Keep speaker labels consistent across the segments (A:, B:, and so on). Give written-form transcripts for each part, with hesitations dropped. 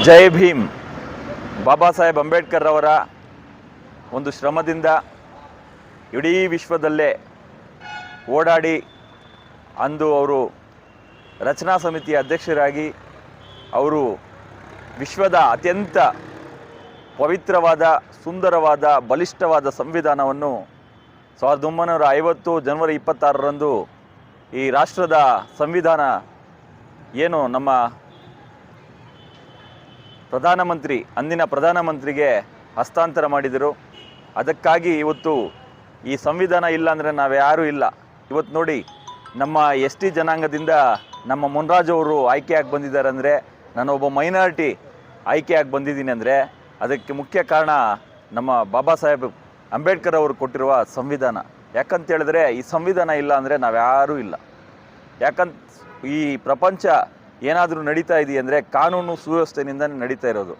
A: ಜೈ ಭೀಮ್. ಬಾಬಾ ಸಾಹೇಬ್ ಅಂಬೇಡ್ಕರ್ ಅವರ ಒಂದು ಶ್ರಮದಿಂದ ಇಡೀ ವಿಶ್ವದಲ್ಲೇ ಓಡಾಡಿ ಅಂದು ಅವರು ರಚನಾ ಸಮಿತಿಯ ಅಧ್ಯಕ್ಷರಾಗಿ ಅವರು ವಿಶ್ವದ ಅತ್ಯಂತ ಪವಿತ್ರವಾದ, ಸುಂದರವಾದ, ಬಲಿಷ್ಠವಾದ ಸಂವಿಧಾನವನ್ನು 1950 ಜನವರಿ 26ರಂದು ಈ ರಾಷ್ಟ್ರದ ಸಂವಿಧಾನ ಏನು ನಮ್ಮ ಅಂದಿನ ಪ್ರಧಾನಮಂತ್ರಿಗೆ ಹಸ್ತಾಂತರ ಮಾಡಿದರು. ಅದಕ್ಕಾಗಿ ಇವತ್ತು ಈ ಸಂವಿಧಾನ ಇಲ್ಲ ಅಂದರೆ ನಾವು ಯಾರೂ ಇಲ್ಲ. ಇವತ್ತು ನೋಡಿ, ನಮ್ಮ ST ಜನಾಂಗದಿಂದ ನಮ್ಮ ಮುನ್ರಾಜ್ ಅವರು ಆಯ್ಕೆಯಾಗಿ ಬಂದಿದ್ದಾರೆ ಅಂದರೆ, ನಾನೊಬ್ಬ ಮೈನಾರಿಟಿ ಆಯ್ಕೆಯಾಗಿ ಬಂದಿದ್ದೀನಿ ಅಂದರೆ ಅದಕ್ಕೆ ಮುಖ್ಯ ಕಾರಣ ನಮ್ಮ ಬಾಬಾ ಸಾಹೇಬ್ ಅಂಬೇಡ್ಕರ್ ಅವರು ಕೊಟ್ಟಿರುವ ಸಂವಿಧಾನ. ಯಾಕಂತ ಹೇಳಿದ್ರೆ ಈ ಸಂವಿಧಾನ ಇಲ್ಲ ಅಂದರೆ ನಾವು ಯಾರೂ ಇಲ್ಲ. ಈ ಪ್ರಪಂಚ ಏನಾದರೂ ನಡೀತಾ ಇದೆಯಂದರೆ ಕಾನೂನು ಸುವ್ಯವಸ್ಥೆಯಿಂದ ನಡೀತಾ ಇರೋದು.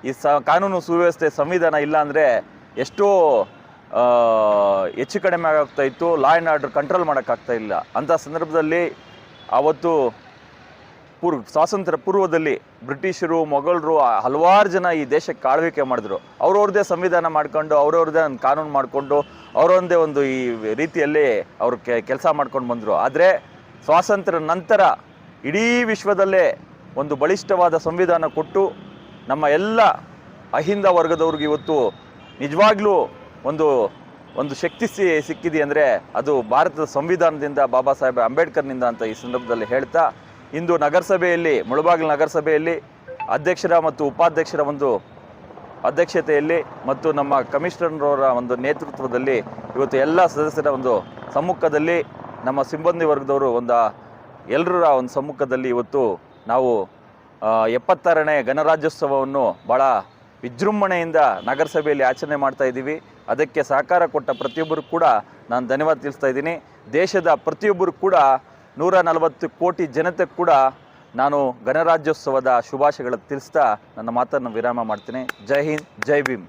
A: ಈ ಕಾನೂನು ಸುವ್ಯವಸ್ಥೆ, ಸಂವಿಧಾನ ಇಲ್ಲ ಅಂದರೆ ಎಷ್ಟೋ ಹೆಚ್ಚು ಕಡಿಮೆ ಆಗೋಗ್ತಾ ಇತ್ತು. ಲಾ ಆ್ಯಂಡ್ ಆರ್ಡರ್ ಕಂಟ್ರೋಲ್ ಮಾಡೋಕ್ಕಾಗ್ತಾ ಇಲ್ಲ. ಅಂಥ ಸಂದರ್ಭದಲ್ಲಿ ಆವತ್ತು ಸ್ವಾತಂತ್ರ್ಯ ಪೂರ್ವದಲ್ಲಿ ಬ್ರಿಟಿಷರು, ಮೊಘಲರು ಹಲವಾರು ಜನ ಈ ದೇಶಕ್ಕೆ ಆಳ್ವಿಕೆ ಮಾಡಿದ್ರು. ಅವ್ರವ್ರದ್ದೇ ಸಂವಿಧಾನ ಮಾಡ್ಕೊಂಡು, ಅವ್ರವ್ರದ್ದೇ ಒಂದು ಕಾನೂನು ಮಾಡಿಕೊಂಡು, ಅವರೊಂದೇ ಒಂದು ಈ ರೀತಿಯಲ್ಲಿ ಅವರು ಕೆಲಸ ಮಾಡ್ಕೊಂಡು ಬಂದರು. ಆದರೆ ಸ್ವಾತಂತ್ರ್ಯ ನಂತರ ಇಡೀ ವಿಶ್ವದಲ್ಲೇ ಒಂದು ಬಲಿಷ್ಠವಾದ ಸಂವಿಧಾನ ಕೊಟ್ಟು ನಮ್ಮ ಎಲ್ಲ ಅಹಿಂದ ವರ್ಗದವ್ರಿಗೆ ಇವತ್ತು ನಿಜವಾಗ್ಲೂ ಒಂದು ಶಕ್ತಿ ಸಿಕ್ಕಿದೆ ಅಂದರೆ ಅದು ಭಾರತದ ಸಂವಿಧಾನದಿಂದ, ಬಾಬಾ ಸಾಹೇಬ್ ಅಂಬೇಡ್ಕರ್ನಿಂದ ಅಂತ ಈ ಸಂದರ್ಭದಲ್ಲಿ ಹೇಳ್ತಾ, ಇಂದು ನಗರಸಭೆಯಲ್ಲಿ, ಮುಳಬಾಗಿಲು ನಗರಸಭೆಯಲ್ಲಿ ಅಧ್ಯಕ್ಷರ ಮತ್ತು ಉಪಾಧ್ಯಕ್ಷರ ಒಂದು ಅಧ್ಯಕ್ಷತೆಯಲ್ಲಿ ಮತ್ತು ನಮ್ಮ ಕಮಿಷನರ್ರವರ ಒಂದು ನೇತೃತ್ವದಲ್ಲಿ ಇವತ್ತು ಎಲ್ಲ ಸದಸ್ಯರ ಒಂದು ಸಮ್ಮುಖದಲ್ಲಿ, ನಮ್ಮ ಸಿಬ್ಬಂದಿ ವರ್ಗದವರು ಎಲ್ಲರ ಒಂದು ಸಮ್ಮುಖದಲ್ಲಿ ಇವತ್ತು ನಾವು 76ನೇ ಗಣರಾಜ್ಯೋತ್ಸವವನ್ನು ಭಾಳ ವಿಜೃಂಭಣೆಯಿಂದ ನಗರಸಭೆಯಲ್ಲಿ ಆಚರಣೆ ಮಾಡ್ತಾ ಇದ್ದೀವಿ. ಅದಕ್ಕೆ ಸಹಕಾರ ಕೊಟ್ಟ ಪ್ರತಿಯೊಬ್ಬರು ಕೂಡ ನಾನು ಧನ್ಯವಾದ ತಿಳಿಸ್ತಾ ಇದ್ದೀನಿ. ದೇಶದ ಪ್ರತಿಯೊಬ್ಬರು ಕೂಡ 140 ಕೋಟಿ ಜನತೆ ಕೂಡ ನಾನು ಗಣರಾಜ್ಯೋತ್ಸವದ ಶುಭಾಶಯಗಳನ್ನು ತಿಳಿಸ್ತಾ ನನ್ನ ಮಾತನ್ನು ವಿರಾಮ ಮಾಡ್ತೀನಿ. ಜೈ ಹಿಂದ್, ಜೈ ಭೀಮ್.